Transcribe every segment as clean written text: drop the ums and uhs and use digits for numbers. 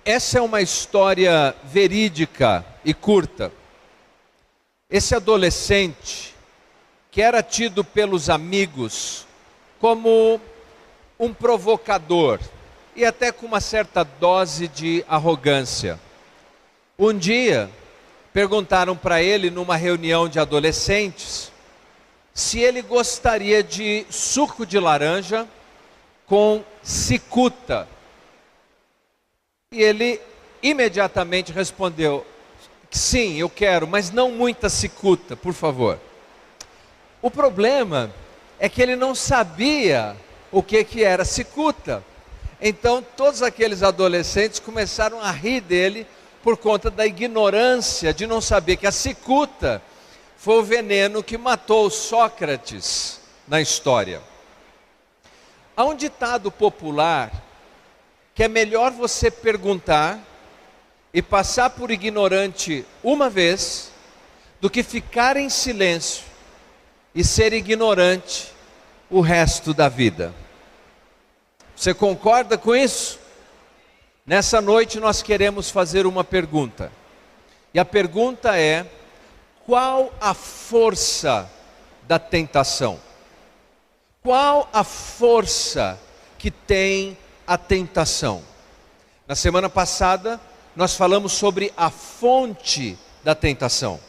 Essa é uma história verídica e curta. Esse adolescente, que era tido pelos amigos como um provocador e até com uma certa dose de arrogância. Um dia, perguntaram para ele numa reunião de adolescentes se ele gostaria de suco de laranja com cicuta. E ele imediatamente respondeu: sim, eu quero, mas não muita cicuta, por favor. O problema é que ele não sabia o que era cicuta. Então todos aqueles adolescentes começaram a rir dele por conta da ignorância de não saber que a cicuta foi o veneno que matou Sócrates na história. Há um ditado popular que é melhor você perguntar e passar por ignorante uma vez do que ficar em silêncio e ser ignorante o resto da vida. Você concorda com isso? Nessa noite nós queremos fazer uma pergunta. E a pergunta é: qual a força da tentação? Qual a força que tem a tentação? Na semana passada nós falamos sobre a fonte da tentação.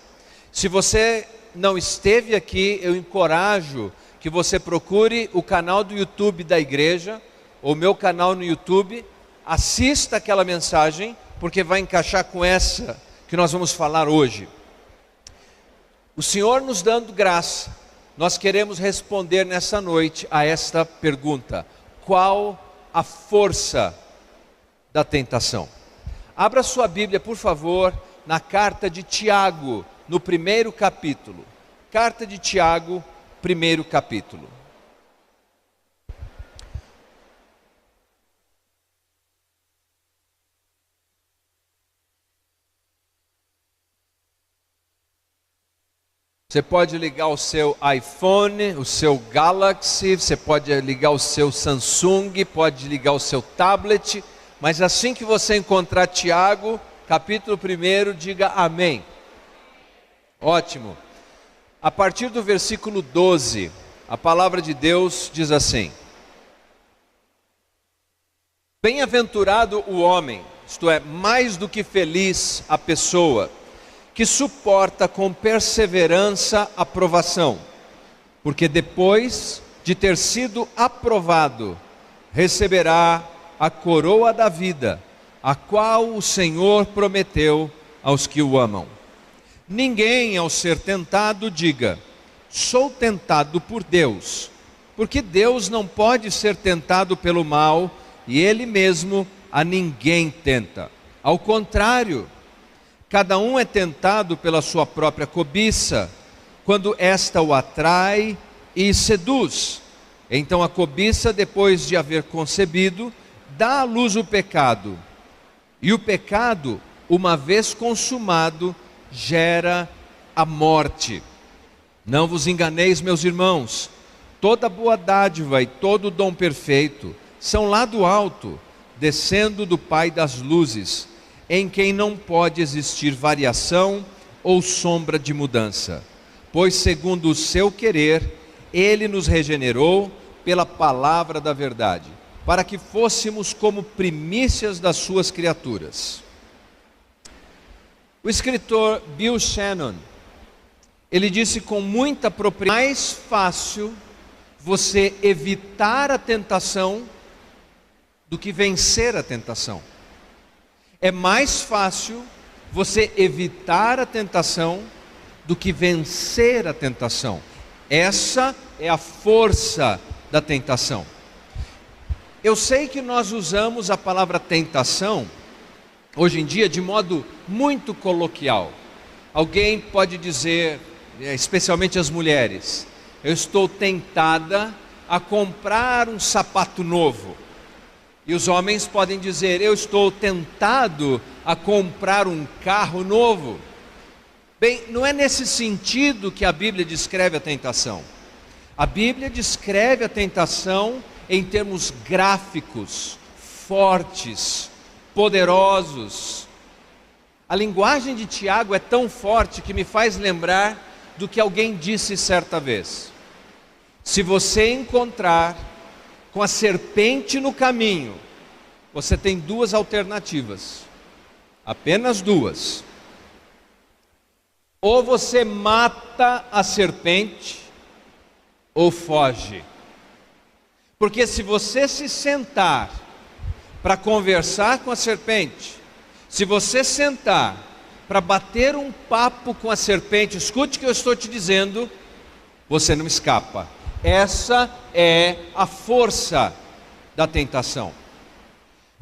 Se você não esteve aqui, eu encorajo que você procure o canal do YouTube da igreja, ou o meu canal no YouTube, assista aquela mensagem, porque vai encaixar com essa que nós vamos falar hoje. O Senhor nos dando graça, nós queremos responder nessa noite a esta pergunta: qual a força da tentação? Abra sua Bíblia, por favor, na carta de Tiago, no primeiro capítulo. Carta de Tiago, primeiro capítulo. Você pode ligar o seu iPhone, o seu Galaxy, você pode ligar o seu Samsung, pode ligar o seu tablet, mas assim que você encontrar Tiago, capítulo 1, diga amém. Ótimo. A partir do versículo 12, a palavra de Deus diz assim: bem-aventurado o homem, isto é, mais do que feliz a pessoa, que suporta com perseverança a provação, porque depois de ter sido aprovado, receberá a coroa da vida, a qual o Senhor prometeu aos que o amam. Ninguém, ao ser tentado, diga: sou tentado por Deus, porque Deus não pode ser tentado pelo mal, e Ele mesmo a ninguém tenta. Ao contrário, cada um é tentado pela sua própria cobiça, quando esta o atrai e seduz. Então a cobiça, depois de haver concebido, dá à luz o pecado. E o pecado, uma vez consumado, gera a morte. Não vos enganeis, meus irmãos, toda boa dádiva e todo dom perfeito são lá do alto, descendo do Pai das luzes, em quem não pode existir variação ou sombra de mudança. Pois segundo o seu querer, Ele nos regenerou pela palavra da verdade, para que fôssemos como primícias das suas criaturas. O escritor Bill Shannon, ele disse com muita propriedade: é mais fácil você evitar a tentação do que vencer a tentação. É mais fácil você evitar a tentação do que vencer a tentação. Essa é a força da tentação. Eu sei que nós usamos a palavra tentação hoje em dia de modo muito coloquial. Alguém pode dizer, especialmente as mulheres: eu estou tentada a comprar um sapato novo. E os homens podem dizer: eu estou tentado a comprar um carro novo. Bem, não é nesse sentido que a Bíblia descreve a tentação. A Bíblia descreve a tentação em termos gráficos, fortes, poderosos. A linguagem de Tiago é tão forte que me faz lembrar do que alguém disse certa vez: se você encontrar com a serpente no caminho, você tem duas alternativas, apenas duas. Ou você mata a serpente, ou foge. Porque se você se sentar para conversar com a serpente, se você sentar para bater um papo com a serpente, escute o que eu estou te dizendo, você não escapa. Essa é a força da tentação.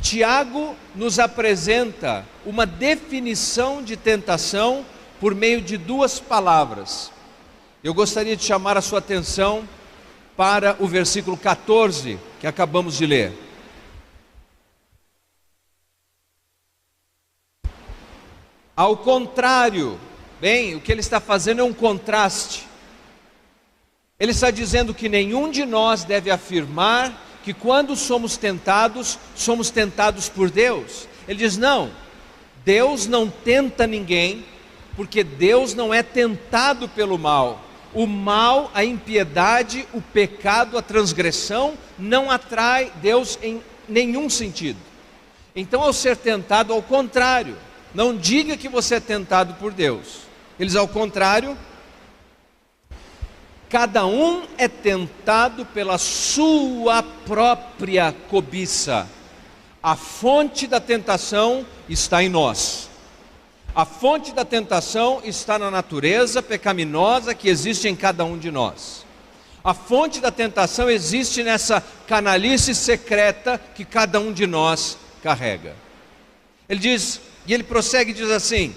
Tiago nos apresenta uma definição de tentação por meio de duas palavras. Eu gostaria de chamar a sua atenção para o versículo 14 que acabamos de ler. Ao contrário, bem, o que ele está fazendo é um contraste. Ele está dizendo que nenhum de nós deve afirmar que quando somos tentados por Deus. Ele diz: não, Deus não tenta ninguém, porque Deus não é tentado pelo mal. O mal, a impiedade, o pecado, a transgressão não atrai Deus em nenhum sentido. Então, ao ser tentado, ao contrário, não diga que você é tentado por Deus. Eles, ao contrário, cada um é tentado pela sua própria cobiça. A fonte da tentação está em nós. A fonte da tentação está na natureza pecaminosa que existe em cada um de nós. A fonte da tentação existe nessa canalice secreta que cada um de nós carrega. Ele diz, e ele prossegue e diz assim: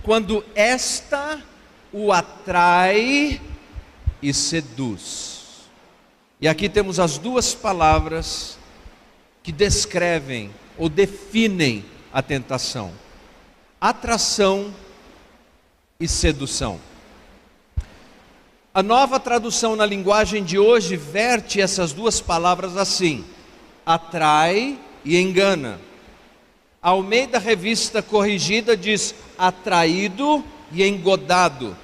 quando esta o atrai e seduz. E aqui temos as duas palavras que descrevem ou definem a tentação: atração e sedução. A Nova Tradução na linguagem de hoje verte essas duas palavras assim: atrai e engana. A Almeida Revista Corrigida diz atraído e engodado.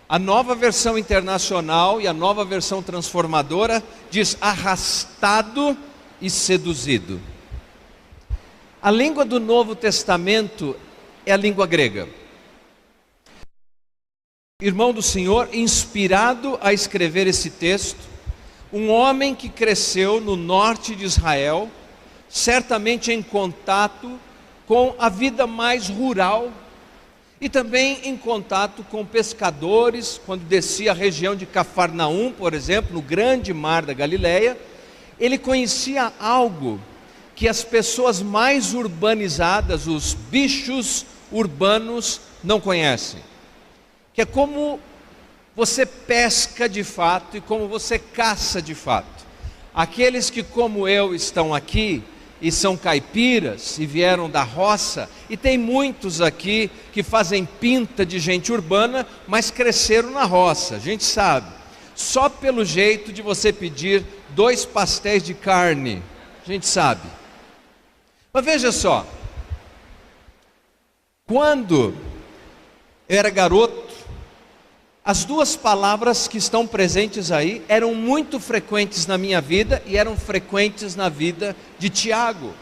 A Nova Versão Internacional e a Nova Versão Transformadora diz arrastado e seduzido. A língua do Novo Testamento é a língua grega. Irmão do Senhor, inspirado a escrever esse texto, um homem que cresceu no norte de Israel, certamente em contato com a vida mais rural e também em contato com pescadores, quando descia a região de Cafarnaum, por exemplo, no grande mar da Galileia, ele conhecia algo que as pessoas mais urbanizadas, os bichos urbanos, não conhecem, que é como você pesca de fato e como você caça de fato. Aqueles que, como eu, estão aqui e são caipiras e vieram da roça, e tem muitos aqui que fazem pinta de gente urbana, mas cresceram na roça, a gente sabe, só pelo jeito de você pedir 2 pastéis de carne, a gente sabe. Mas veja só, quando eu era garoto, as duas palavras que estão presentes aí eram muito frequentes na minha vida e eram frequentes na vida de Tiago.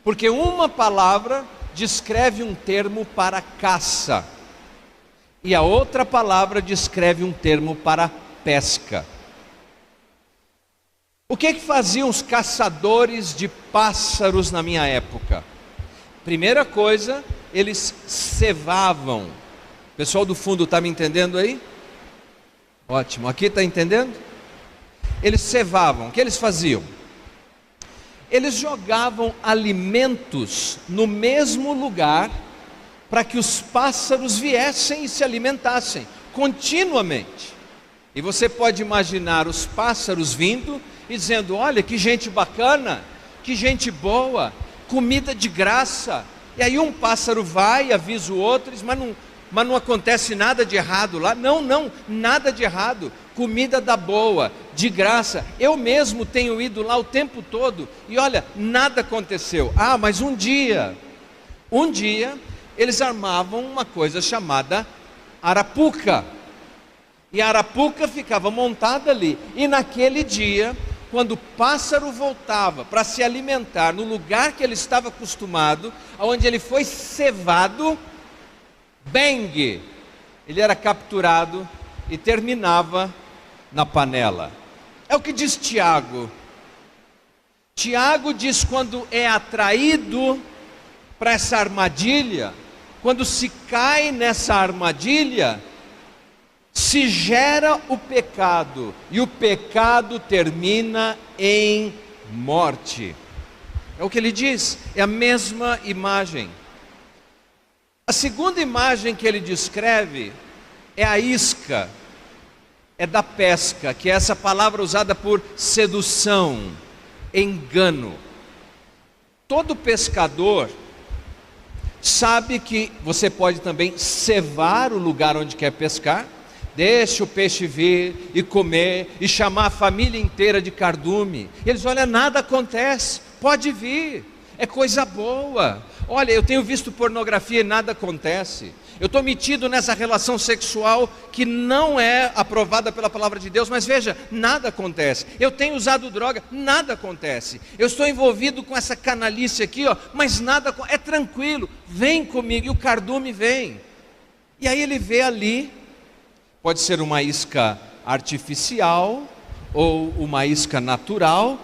Porque uma palavra descreve um termo para caça e a outra palavra descreve um termo para pesca. O que faziam os caçadores de pássaros na minha época? Primeira coisa, eles cevavam. O pessoal do fundo está me entendendo aí? Ótimo, aqui está entendendo? Eles cevavam, o que eles faziam? Eles jogavam alimentos no mesmo lugar para que os pássaros viessem e se alimentassem continuamente. E você pode imaginar os pássaros vindo e dizendo: olha que gente bacana, que gente boa, comida de graça. E aí um pássaro vai, avisa o outro, diz: mas mas não acontece nada de errado lá. Não, não, nada de errado. Comida da boa, de graça. Eu mesmo tenho ido lá o tempo todo e olha, nada aconteceu. Ah, mas um dia eles armavam uma coisa chamada arapuca. E a arapuca ficava montada ali. E naquele dia, quando o pássaro voltava para se alimentar no lugar que ele estava acostumado, onde ele foi cevado, bang, ele era capturado e terminava na panela. É o que diz Tiago. Tiago diz: quando é atraído para essa armadilha, quando se cai nessa armadilha, se gera o pecado, e o pecado termina em morte. É o que ele diz, é a mesma imagem. A segunda imagem que ele descreve é a isca, é da pesca, que é essa palavra usada por sedução, engano. Todo pescador sabe que você pode também cevar o lugar onde quer pescar. Deixa o peixe vir e comer e chamar a família inteira de cardume. E eles olham, nada acontece, pode vir, é coisa boa. Olha, eu tenho visto pornografia e nada acontece. Eu estou metido nessa relação sexual que não é aprovada pela palavra de Deus, mas veja, nada acontece. Eu tenho usado droga, nada acontece. Eu estou envolvido com essa canalice aqui, ó, mas nada, é tranquilo, vem comigo. E o cardume vem. E aí ele vê ali, pode ser uma isca artificial ou uma isca natural,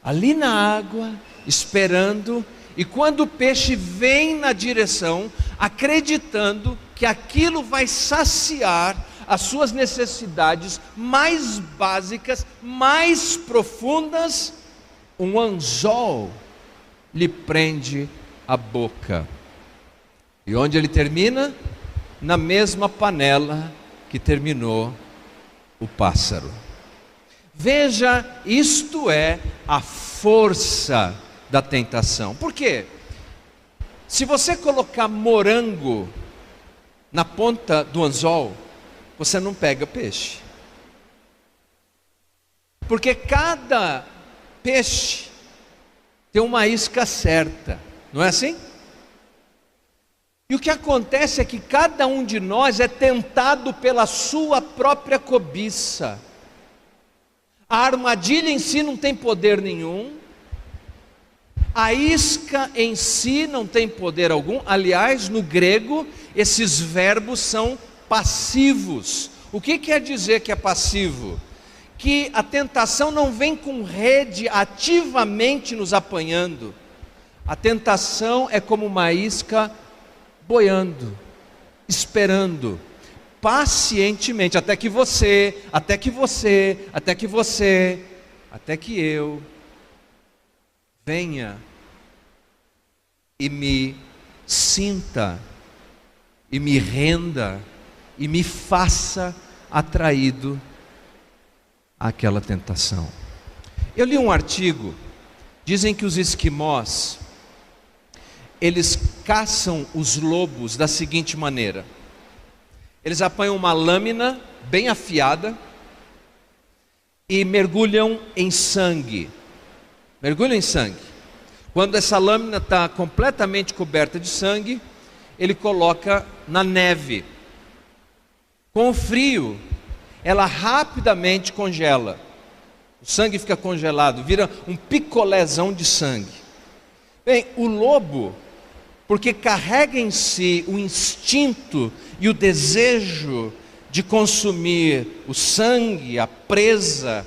ali na água, esperando. E quando o peixe vem na direção, acreditando que aquilo vai saciar as suas necessidades mais básicas, mais profundas, um anzol lhe prende a boca. E onde ele termina? Na mesma panela que terminou o pássaro. Veja, isto é a força da tentação. Por quê? Se você colocar morango na ponta do anzol, você não pega peixe. Porque cada peixe tem uma isca certa, não é assim? E o que acontece é que cada um de nós é tentado pela sua própria cobiça. A armadilha em si não tem poder nenhum. A isca em si não tem poder algum. Aliás, no grego, esses verbos são passivos. O que quer dizer que é passivo? Que a tentação não vem com rede ativamente nos apanhando. A tentação é como uma isca boiando, esperando, pacientemente, até que eu venha e me sinta, e me renda, e me faça atraído àquela tentação. Eu li um artigo, dizem que os esquimós, eles caçam os lobos da seguinte maneira: eles apanham uma lâmina bem afiada e mergulham em sangue. Quando essa lâmina está completamente coberta de sangue, ele coloca na neve. Com o frio, ela rapidamente congela. O sangue fica congelado, vira um picolézão de sangue. Bem, o lobo, porque carrega em si o instinto e o desejo de consumir o sangue, a presa,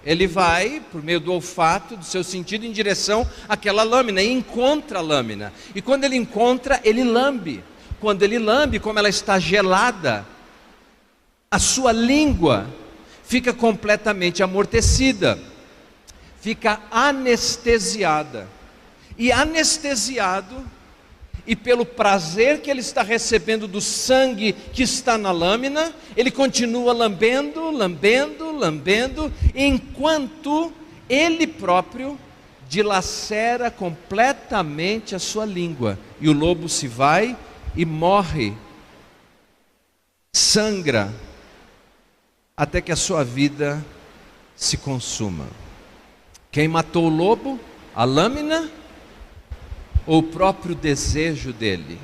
ele vai, por meio do olfato, do seu sentido, em direção àquela lâmina, e encontra a lâmina. E quando ele encontra, ele lambe. Quando ele lambe, como ela está gelada, a sua língua fica completamente amortecida, fica anestesiada. E anestesiado, e pelo prazer que ele está recebendo do sangue que está na lâmina, ele continua lambendo, enquanto ele próprio dilacera completamente a sua língua, e o lobo se vai e morre sangra até que a sua vida se consuma. Quem matou o lobo? A lâmina ou o próprio desejo dele?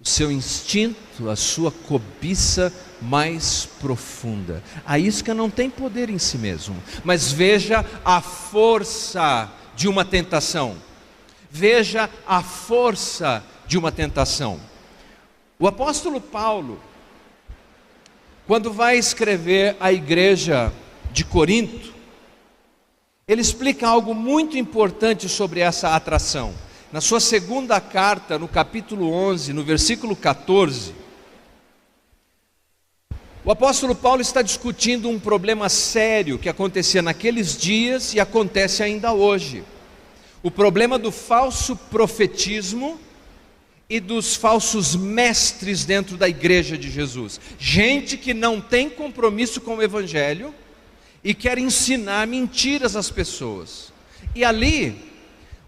O seu instinto, a sua cobiça mais profunda. A isca não tem poder em si mesmo, mas veja a força de uma tentação. Veja a força de uma tentação. O apóstolo Paulo, quando vai escrever à igreja de Corinto, ele explica algo muito importante sobre essa atração. Na sua segunda carta, no capítulo 11, no versículo 14, o apóstolo Paulo está discutindo um problema sério que acontecia naqueles dias e acontece ainda hoje. O problema do falso profetismo e dos falsos mestres dentro da igreja de Jesus. Gente que não tem compromisso com o evangelho e quer ensinar mentiras às pessoas. E ali,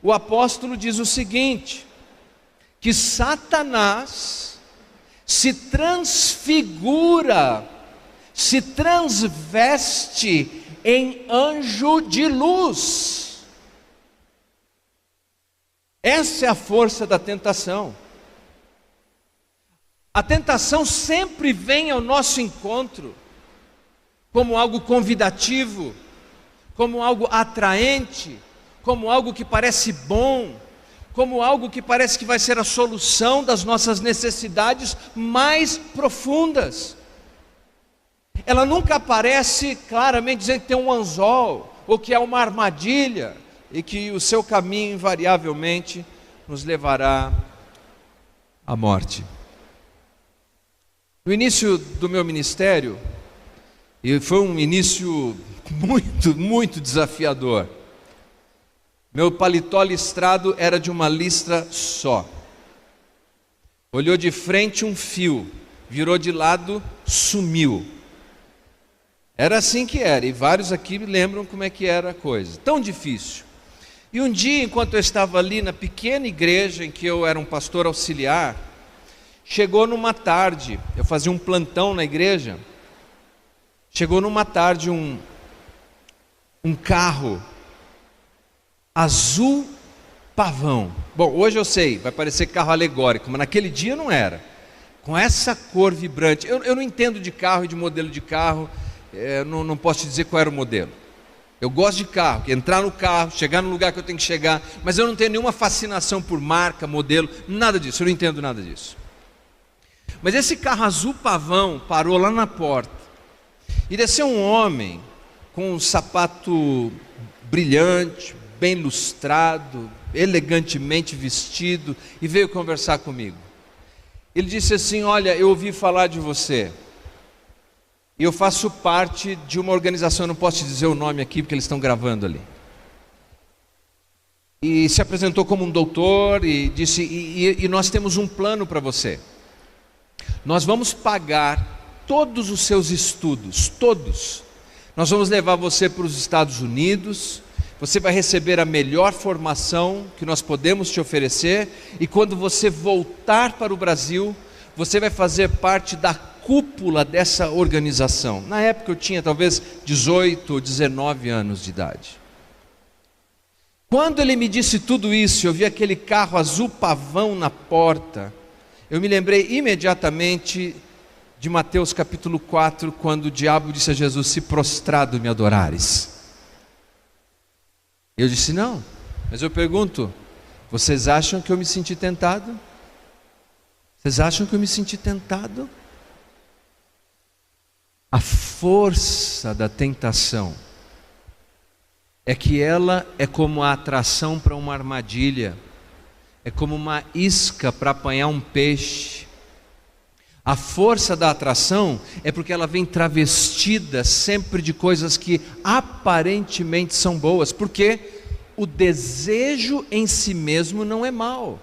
o apóstolo diz o seguinte, que Satanás se transfigura, se transveste em anjo de luz. Essa é a força da tentação. A tentação sempre vem ao nosso encontro como algo convidativo, como algo atraente, como algo que parece bom, como algo que parece que vai ser a solução das nossas necessidades mais profundas. Ela nunca aparece claramente dizendo que tem um anzol, ou que é uma armadilha, e que o seu caminho invariavelmente nos levará à morte. No início do meu ministério, e foi um início muito desafiador, meu paletó listrado era de uma listra só. Olhou de frente um fio, virou de lado, sumiu. Era assim que era, e vários aqui me lembram como é que era a coisa. Tão difícil. E um dia, enquanto eu estava ali na pequena igreja em que eu era um pastor auxiliar, chegou numa tarde, eu fazia um plantão na igreja, chegou numa tarde um carro azul pavão. Bom, hoje eu sei, vai parecer carro alegórico, mas naquele dia não era. Com essa cor vibrante. Eu não entendo de carro e de modelo de carro, não posso te dizer qual era o modelo. Eu gosto de carro, entrar no carro, chegar no lugar que eu tenho que chegar, mas eu não tenho nenhuma fascinação por marca, modelo, nada disso, eu não entendo nada disso. Mas esse carro azul pavão parou lá na porta, e desceu um homem com um sapato brilhante, bem lustrado, elegantemente vestido, e veio conversar comigo. Ele disse assim: olha, eu ouvi falar de você, e eu faço parte de uma organização, eu não posso te dizer o nome aqui, porque eles estão gravando ali. E se apresentou como um doutor, e disse, e nós temos um plano para você. Nós vamos pagar todos os seus estudos, todos. Nós vamos levar você para os Estados Unidos, você vai receber a melhor formação que nós podemos te oferecer, e quando você voltar para o Brasil, você vai fazer parte da cúpula dessa organização. Na época eu tinha talvez 18 ou 19 anos de idade. Quando ele me disse tudo isso, eu vi aquele carro azul pavão na porta, eu me lembrei imediatamente de Mateus capítulo 4, quando o diabo disse a Jesus: se prostrado me adorares. Eu disse: não, mas eu pergunto, vocês acham que eu me senti tentado? Vocês acham que eu me senti tentado? A força da tentação é que ela é como a atração para uma armadilha, é como uma isca para apanhar um peixe. A força da atração é porque ela vem travestida sempre de coisas que aparentemente são boas, porque o desejo em si mesmo não é mau.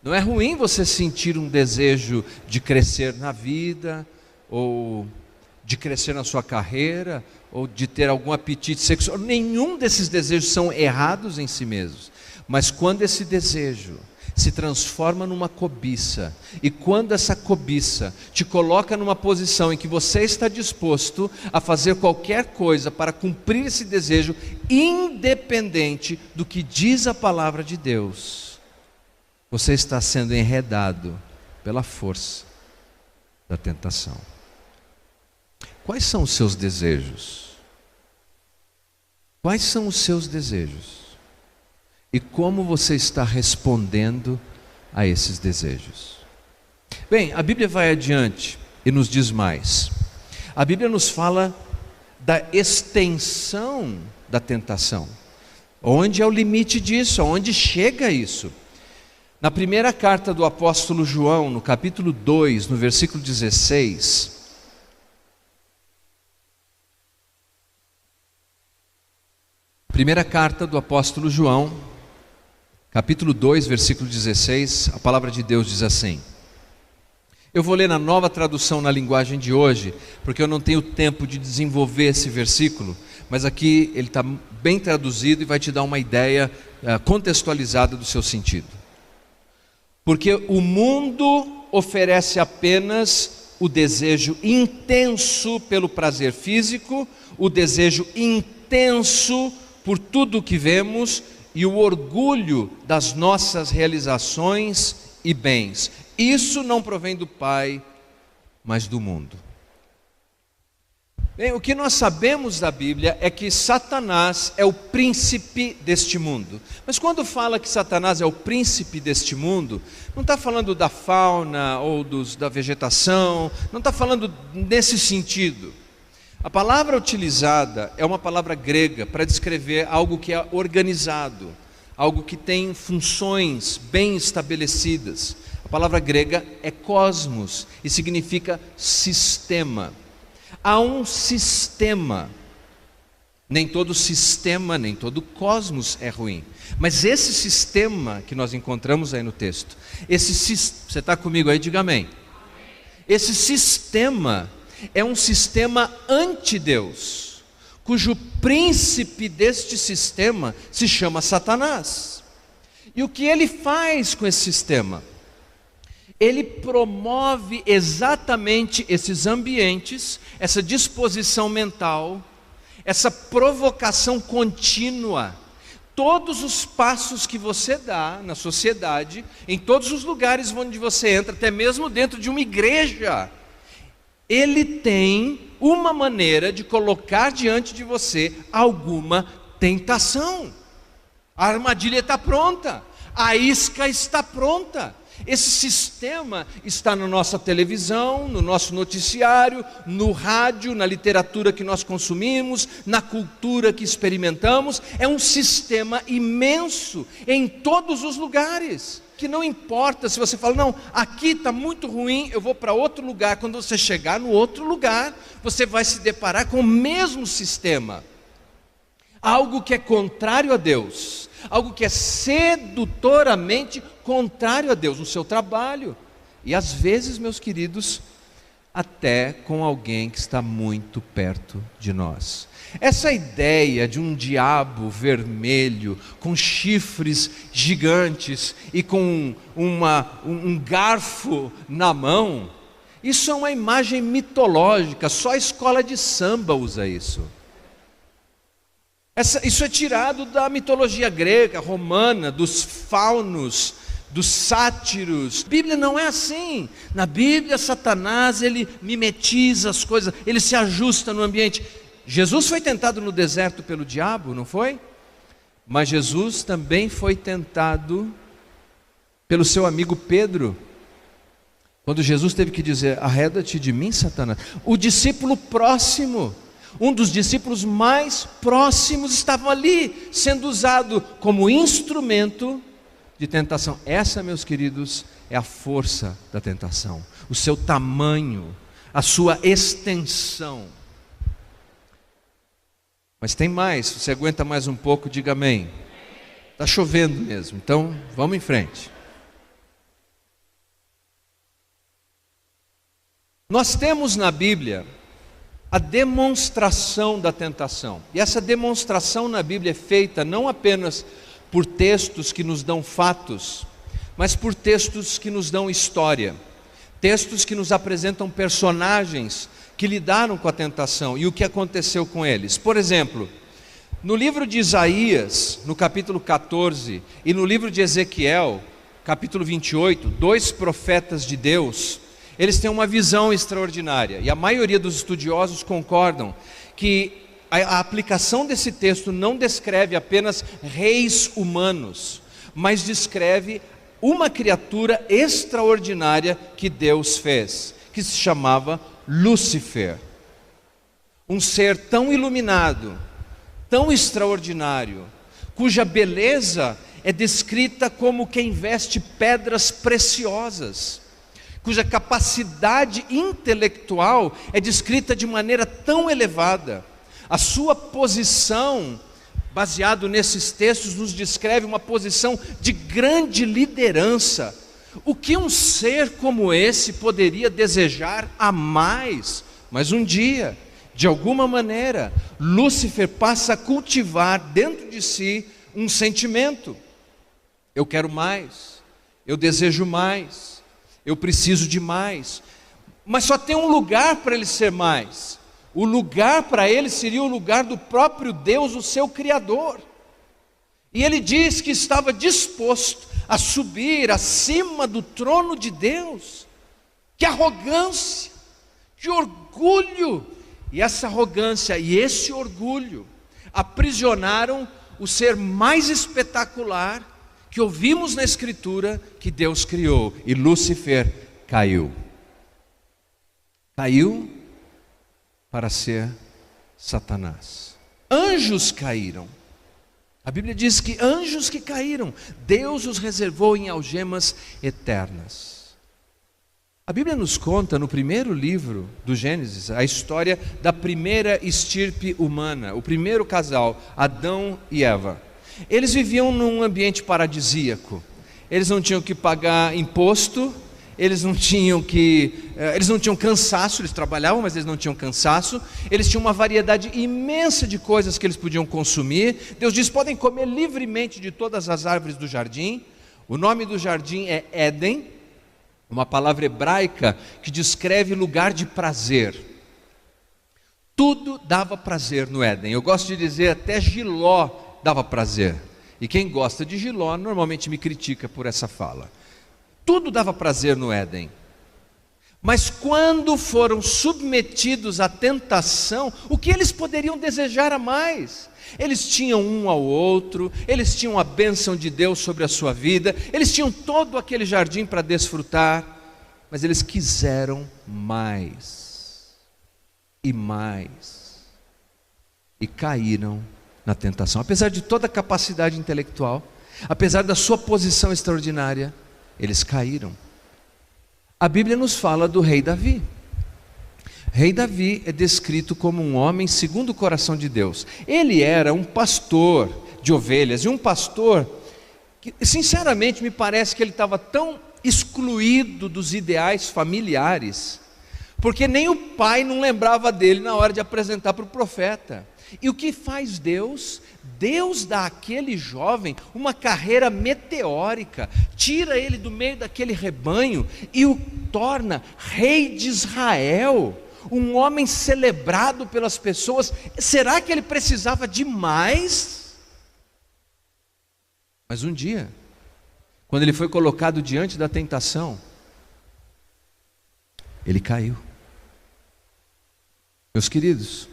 Não é ruim você sentir um desejo de crescer na vida, ou de crescer na sua carreira, ou de ter algum apetite sexual. Nenhum desses desejos são errados em si mesmos. Mas quando esse desejo se transforma numa cobiça. E quando essa cobiça te coloca numa posição em que você está disposto a fazer qualquer coisa para cumprir esse desejo, independente do que diz a palavra de Deus, você está sendo enredado pela força da tentação. Quais são os seus desejos? Quais são os seus desejos? E como você está respondendo a esses desejos? Bem, a Bíblia vai adiante e nos diz mais. A Bíblia nos fala da extensão da tentação. Onde é o limite disso? Aonde chega isso? Na primeira carta do apóstolo João, no capítulo 2, no versículo 16... Primeira carta do apóstolo João, capítulo 2, versículo 16, a palavra de Deus diz assim. Eu vou ler na nova tradução na linguagem de hoje, porque eu não tenho tempo de desenvolver esse versículo, mas aqui ele está bem traduzido e vai te dar uma ideia contextualizada do seu sentido. Porque o mundo oferece apenas o desejo intenso pelo prazer físico, o desejo intenso por tudo o que vemos e o orgulho das nossas realizações e bens. Isso não provém do Pai, mas do mundo. Bem, o que nós sabemos da Bíblia é que Satanás é o príncipe deste mundo. Mas quando fala que Satanás é o príncipe deste mundo, não está falando da fauna ou da vegetação, não está falando nesse sentido. A palavra utilizada é uma palavra grega para descrever algo que é organizado, algo que tem funções bem estabelecidas. A palavra grega é cosmos e significa sistema. Há um sistema. Nem todo sistema, nem todo cosmos é ruim. Mas esse sistema que nós encontramos aí no texto, você está comigo aí? Diga amém. Esse sistema é um sistema anti-Deus, cujo príncipe deste sistema se chama Satanás. E o que ele faz com esse sistema? Ele promove exatamente esses ambientes, essa disposição mental, essa provocação contínua. Todos os passos que você dá na sociedade, em todos os lugares onde você entra, até mesmo dentro de uma igreja, ele tem uma maneira de colocar diante de você alguma tentação. A armadilha está pronta, a isca está pronta. Esse sistema está na nossa televisão, no nosso noticiário, no rádio, na literatura que nós consumimos, na cultura que experimentamos. É um sistema imenso em todos os lugares, que não importa se você fala, não, aqui está muito ruim, eu vou para outro lugar. Quando você chegar no outro lugar, você vai se deparar com o mesmo sistema. Algo que é contrário a Deus, algo que é sedutoramente contrário a Deus, no seu trabalho. E às vezes, meus queridos, até com alguém que está muito perto de nós. Essa ideia de um diabo vermelho, com chifres gigantes e com um garfo na mão, isso é uma imagem mitológica, só a escola de samba usa isso. Isso é tirado da mitologia grega, romana, dos faunos, dos sátiros. A Bíblia não é assim. Na Bíblia, Satanás, ele mimetiza as coisas, ele se ajusta no ambiente. Jesus foi tentado no deserto pelo diabo, não foi? Mas Jesus também foi tentado pelo seu amigo Pedro. Quando Jesus teve que dizer, arreda-te de mim, Satanás. O discípulo próximo, um dos discípulos mais próximos, estava ali, sendo usado como instrumento de tentação. Essa, meus queridos, é a força da tentação, o seu tamanho, a sua extensão. Mas tem mais, se você aguenta mais um pouco, diga amém. Está chovendo mesmo, então vamos em frente. Nós temos na Bíblia a demonstração da tentação. E essa demonstração na Bíblia é feita não apenas por textos que nos dão fatos, mas por textos que nos dão história, textos que nos apresentam personagens que lidaram com a tentação e o que aconteceu com eles. Por exemplo, no livro de Isaías, no capítulo 14, e no livro de Ezequiel, capítulo 28, dois profetas de Deus, eles têm uma visão extraordinária, e a maioria dos estudiosos concordam que a aplicação desse texto não descreve apenas reis humanos, mas descreve uma criatura extraordinária que Deus fez, que se chamava Lúcifer. Um ser tão iluminado, tão extraordinário, cuja beleza é descrita como quem veste pedras preciosas, cuja capacidade intelectual é descrita de maneira tão elevada. A sua posição, baseado nesses textos, nos descreve uma posição de grande liderança. O que um ser como esse poderia desejar a mais? Mas um dia, de alguma maneira, Lúcifer passa a cultivar dentro de si um sentimento: eu quero mais, eu desejo mais, eu preciso de mais. Mas só tem um lugar para ele ser mais. O lugar para ele seria o lugar do próprio Deus, o seu Criador. E ele diz que estava disposto a subir acima do trono de Deus. Que arrogância, que orgulho! E essa arrogância e esse orgulho aprisionaram o ser mais espetacular que ouvimos na Escritura que Deus criou. E Lúcifer caiu. Caiu para ser Satanás. Anjos caíram. A Bíblia diz que anjos que caíram, Deus os reservou em algemas eternas. A Bíblia nos conta no primeiro livro do Gênesis a história da primeira estirpe humana, o primeiro casal, Adão e Eva. Eles viviam num ambiente paradisíaco. Eles não tinham que pagar imposto, eles não tinham cansaço, eles trabalhavam, mas eles não tinham cansaço. Eles tinham uma variedade imensa de coisas que eles podiam consumir. Deus diz: podem comer livremente de todas as árvores do jardim. O nome do jardim é Éden, uma palavra hebraica que descreve lugar de prazer. Tudo dava prazer no Éden. Eu gosto de dizer, até Giló dava prazer. E quem gosta de Giló normalmente me critica por essa fala. Tudo dava prazer no Éden. Mas quando foram submetidos à tentação, o que eles poderiam desejar a mais? Eles tinham um ao outro, eles tinham a bênção de Deus sobre a sua vida, eles tinham todo aquele jardim para desfrutar, mas eles quiseram mais e mais, e caíram na tentação. Apesar de toda a capacidade intelectual, apesar da sua posição extraordinária, eles caíram. A Bíblia nos fala do rei Davi. Rei Davi é descrito como um homem segundo o coração de Deus. Ele era um pastor de ovelhas, e um pastor que, sinceramente, me parece que ele estava tão excluído dos ideais familiares, porque nem o pai não lembrava dele na hora de apresentar para o profeta. E o que faz Deus? Deus dá àquele jovem uma carreira meteórica, tira ele do meio daquele rebanho e o torna rei de Israel, um homem celebrado pelas pessoas. Será que ele precisava de mais? Mas um dia, quando ele foi colocado diante da tentação, ele caiu. Meus queridos,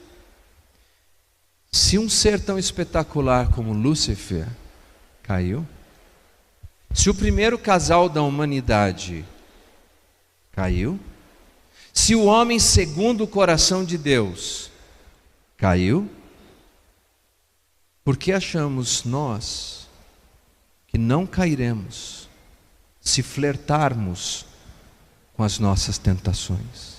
se um ser tão espetacular como Lúcifer caiu, se o primeiro casal da humanidade caiu, se o homem segundo o coração de Deus caiu, por que achamos nós que não cairemos se flertarmos com as nossas tentações?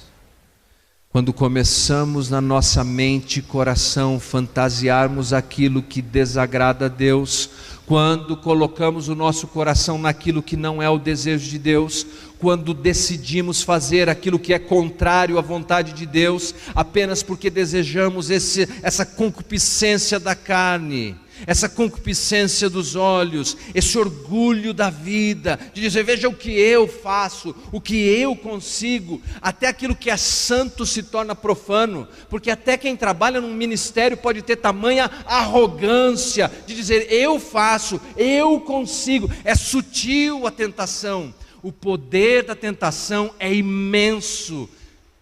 Quando começamos na nossa mente e coração fantasiarmos aquilo que desagrada a Deus, quando colocamos o nosso coração naquilo que não é o desejo de Deus, quando decidimos fazer aquilo que é contrário à vontade de Deus, apenas porque desejamos essa concupiscência da carne, essa concupiscência dos olhos, esse orgulho da vida, de dizer: veja o que eu faço, o que eu consigo. Até aquilo que é santo se torna profano, porque até quem trabalha num ministério pode ter tamanha arrogância de dizer: eu faço, eu consigo. É sutil a tentação, o poder da tentação é imenso.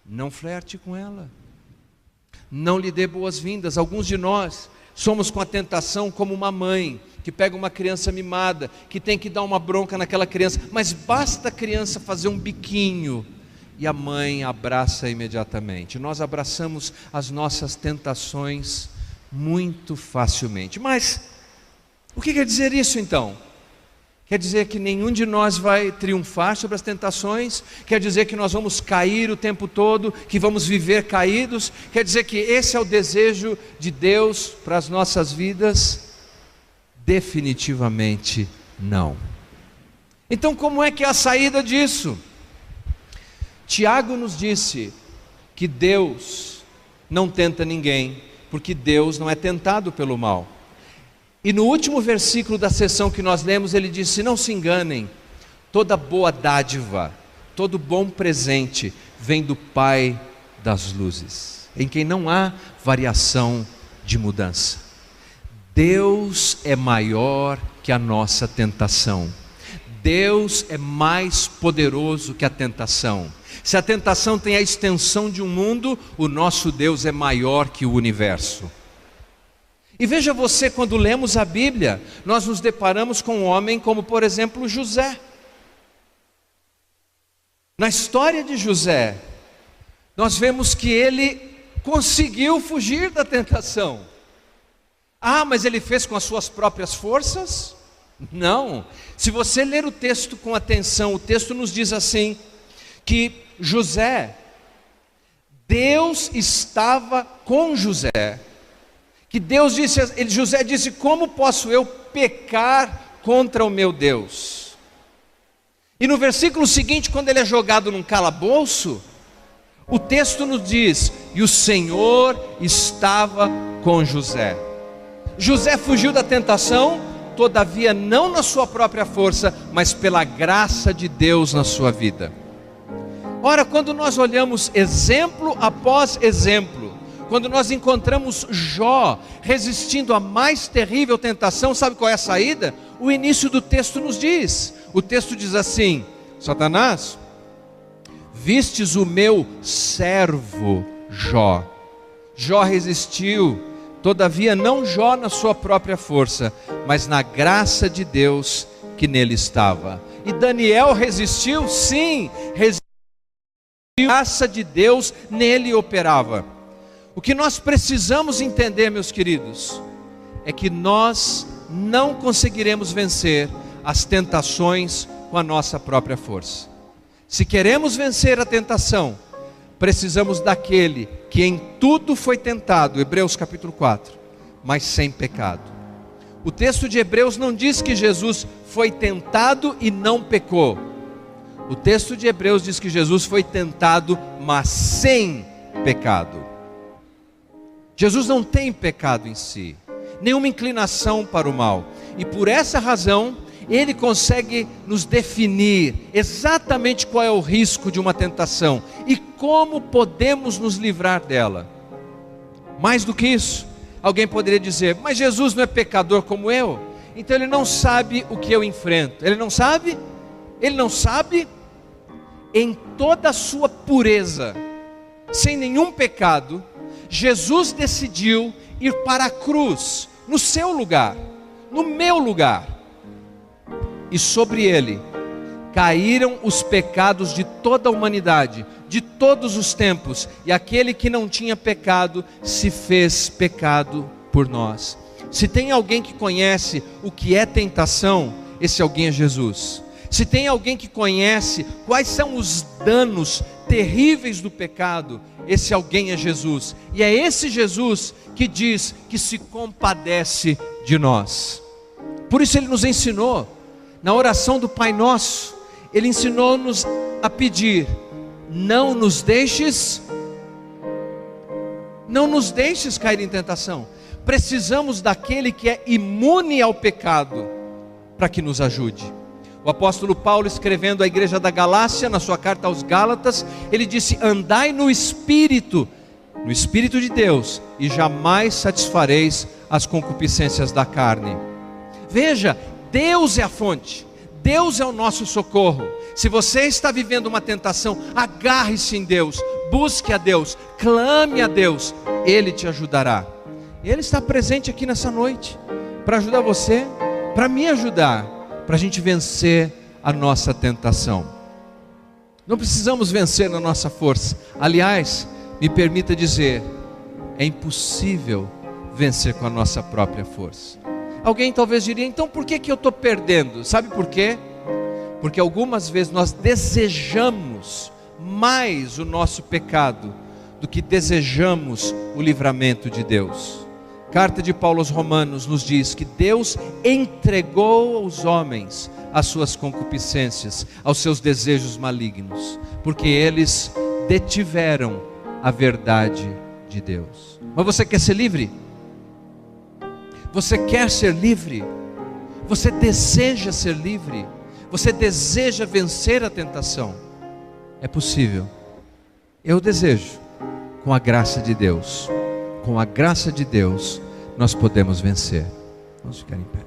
Não flerte com ela, não lhe dê boas-vindas. Alguns de nós somos com a tentação como uma mãe que pega uma criança mimada, que tem que dar uma bronca naquela criança, mas basta a criança fazer um biquinho e a mãe abraça imediatamente. Nós abraçamos as nossas tentações muito facilmente. Mas o que quer dizer isso então? Quer dizer que nenhum de nós vai triunfar sobre as tentações? Quer dizer que nós vamos cair o tempo todo, que vamos viver caídos? Quer dizer que esse é o desejo de Deus para as nossas vidas? Definitivamente não. Então, como é que é a saída disso? Tiago nos disse que Deus não tenta ninguém, porque Deus não é tentado pelo mal. E no último versículo da sessão que nós lemos, ele disse: não se enganem, toda boa dádiva, todo bom presente vem do Pai das luzes, em quem não há variação de mudança. Deus é maior que a nossa tentação. Deus é mais poderoso que a tentação. Se a tentação tem a extensão de um mundo, o nosso Deus é maior que o universo. E veja você, quando lemos a Bíblia, nós nos deparamos com um homem como, por exemplo, José. Na história de José, nós vemos que ele conseguiu fugir da tentação. Ah, mas ele fez com as suas próprias forças? Não. Se você ler o texto com atenção, o texto nos diz assim, que Deus estava com José. Que Deus disse, José disse: como posso eu pecar contra o meu Deus? E no versículo seguinte, quando ele é jogado num calabouço, o texto nos diz: e o Senhor estava com José. José fugiu da tentação, todavia não na sua própria força, mas pela graça de Deus na sua vida. Ora, quando nós olhamos exemplo após exemplo, quando nós encontramos Jó resistindo à mais terrível tentação, sabe qual é a saída? O início do texto nos diz. O texto diz assim: Satanás, vistes o meu servo Jó. Jó resistiu, todavia não Jó na sua própria força, mas na graça de Deus que nele estava. E Daniel resistiu? Sim, resistiu. A graça de Deus nele operava. O que nós precisamos entender, meus queridos, é que nós não conseguiremos vencer as tentações com a nossa própria força. Se queremos vencer a tentação, precisamos daquele que em tudo foi tentado, Hebreus capítulo 4, mas sem pecado. O texto de Hebreus não diz que Jesus foi tentado e não pecou. O texto de Hebreus diz que Jesus foi tentado, mas sem pecado. Jesus não tem pecado em si, nenhuma inclinação para o mal, e por essa razão Ele consegue nos definir exatamente qual é o risco de uma tentação e como podemos nos livrar dela. Mais do que isso, alguém poderia dizer: mas Jesus não é pecador como eu, então Ele não sabe o que eu enfrento. Ele não sabe? Ele não sabe? Em toda a sua pureza, sem nenhum pecado, Jesus decidiu ir para a cruz, no seu lugar, no meu lugar, e sobre ele caíram os pecados de toda a humanidade, de todos os tempos, e aquele que não tinha pecado se fez pecado por nós. Se tem alguém que conhece o que é tentação, esse alguém é Jesus. Se tem alguém que conhece quais são os danos terríveis do pecado, esse alguém é Jesus. E é esse Jesus que diz que se compadece de nós. Por isso Ele nos ensinou, na oração do Pai Nosso, Ele ensinou-nos a pedir: não nos deixes cair em tentação. precisamos daquele que é imune ao pecado para que nos ajude. O apóstolo Paulo, escrevendo à igreja da Galácia, na sua carta aos Gálatas, ele disse: andai no Espírito de Deus, e jamais satisfareis as concupiscências da carne. Veja, Deus é a fonte, Deus é o nosso socorro. Se você está vivendo uma tentação, agarre-se em Deus, busque a Deus, clame a Deus, Ele te ajudará. Ele está presente aqui nessa noite, para ajudar você, para me ajudar, para a gente vencer a nossa tentação. Não precisamos vencer na nossa força. Aliás, me permita dizer, é impossível vencer com a nossa própria força. Alguém talvez diria: então por que eu estou perdendo? Sabe por quê? Porque algumas vezes nós desejamos mais o nosso pecado do que desejamos o livramento de Deus. Carta de Paulo aos Romanos nos diz que Deus entregou aos homens as suas concupiscências, aos seus desejos malignos, porque eles detiveram a verdade de Deus. Mas você quer ser livre? Você quer ser livre? Você deseja ser livre? Você deseja vencer a tentação? É possível. Eu desejo. Com a graça de Deus. Com a graça de Deus, nós podemos vencer. Vamos ficar em pé.